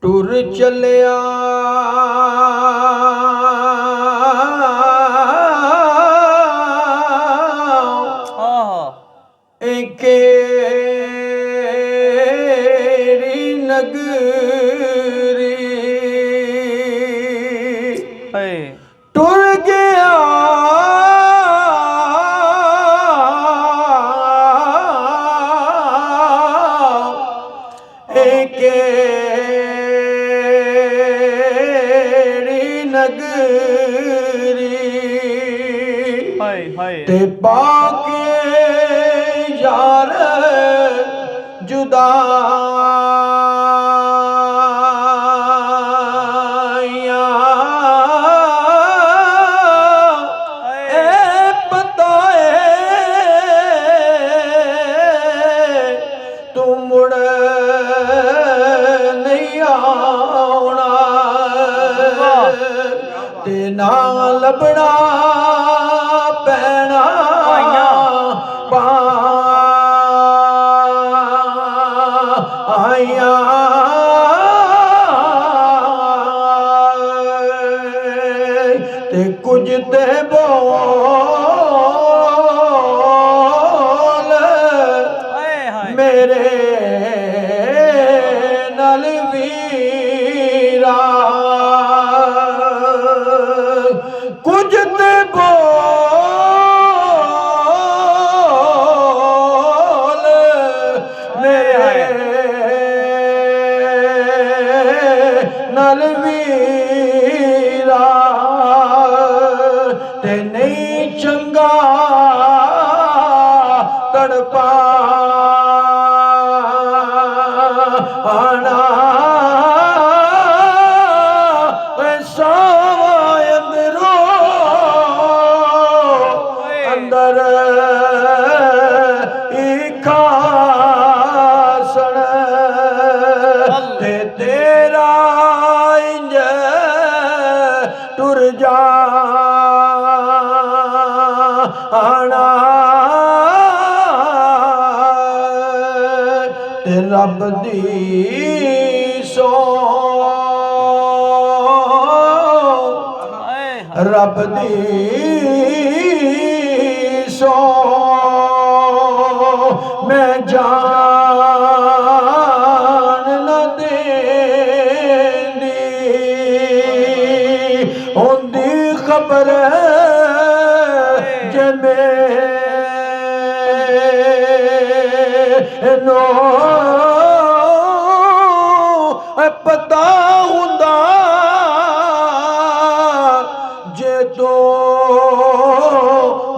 ਟੁਰ ਚੱਲਿਆ ਕਿਹੜੀ ਨਗਰੀ ਟੁਰ ਗਿਆ ते बाके यार जुदाइयां पता तू मुड़ नहीं आना ते ना लभना पैना आइया ते कुछ ते बोल मेरे नाल वीरा कुछ ते बोल नाल वीरा ते नहीं चंगा तड़पा आना अंदर खासन ते तेरा इंज टुर जाना ते रब दी सो रब दी सो मैं जान न देंदी होंदी खबर जे मैनू पता हुंदा जे तो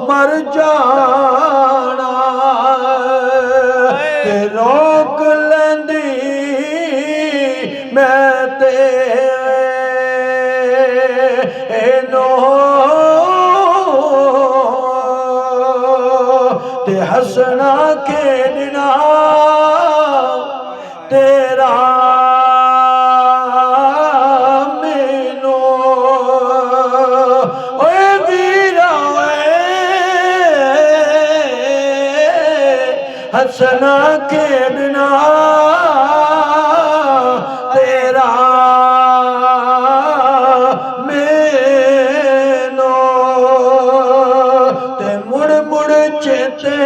मर जाना ते रोक लेंदी मैं तेनू ते हसना खेडना तेरा हसना खेडना तेरा मैनू ते मुड़ मुड़ चेते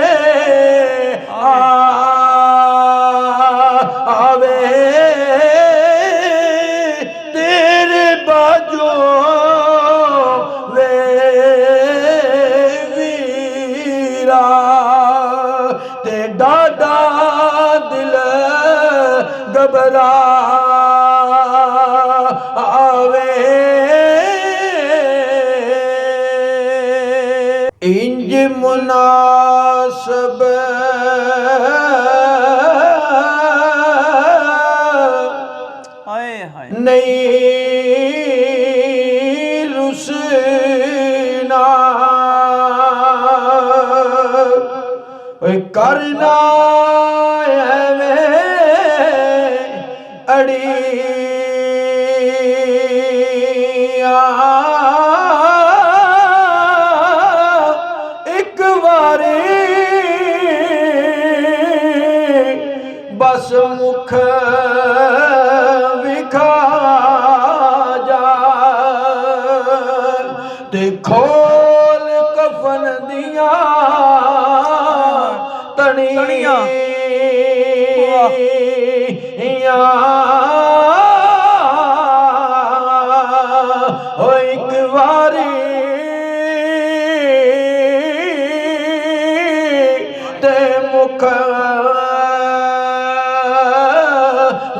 आवे तेरे बाजू वे वीरा ते डाडा दिल घबरा आवे इंज मुनासब नहीं रुसना करना अड़िया एक बारी बस मुख विखा खोल कफन दिया तनिया ओ एक बारी ते मुख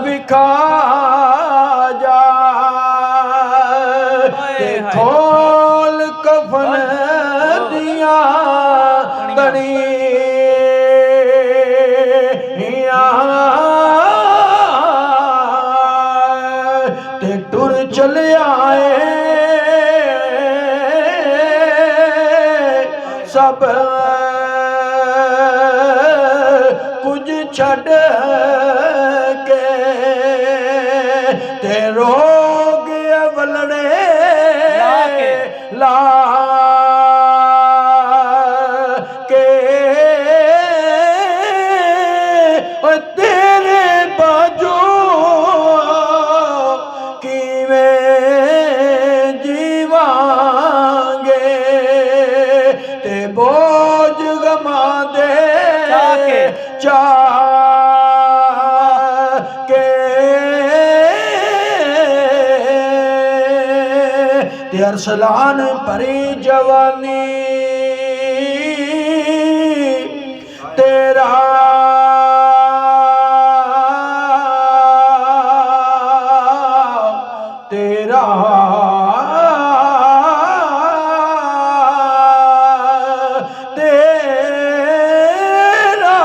विखा जा ते खोल कफन दिया तनिया ते टुर चले आए सब कुछ छड़ के ते रोग वलड़े ला के तेरे बाजू किवें जीवांगे ते बोझ गमा दे चा के ते अरसलान भरी जवानी तेरा तेरा तेरा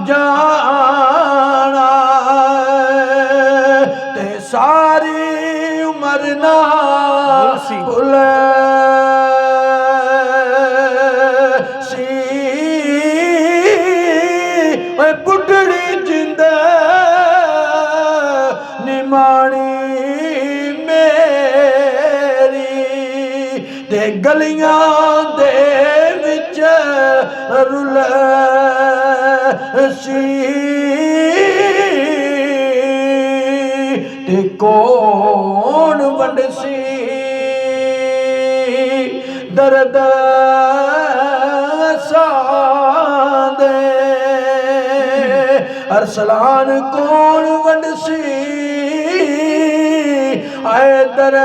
जाना ते सारी उम्र ना भूल सी बुढ़ड़ी जिंद निमाणी मेरी ते गलियां दे विच रुल सी ते कौन वंडसी दर्द सादे अरसलान कौन वंडसी आए दर्द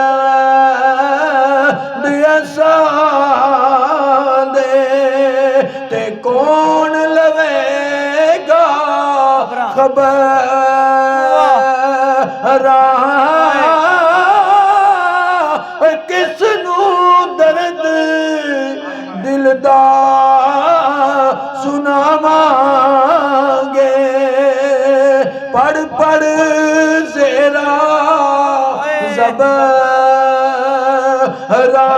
सादे ते कौन लवेगा खबर किस नू दर्द दिल दा सुनावांगे पढ़ पढ़ ज़ेरा ज़बरा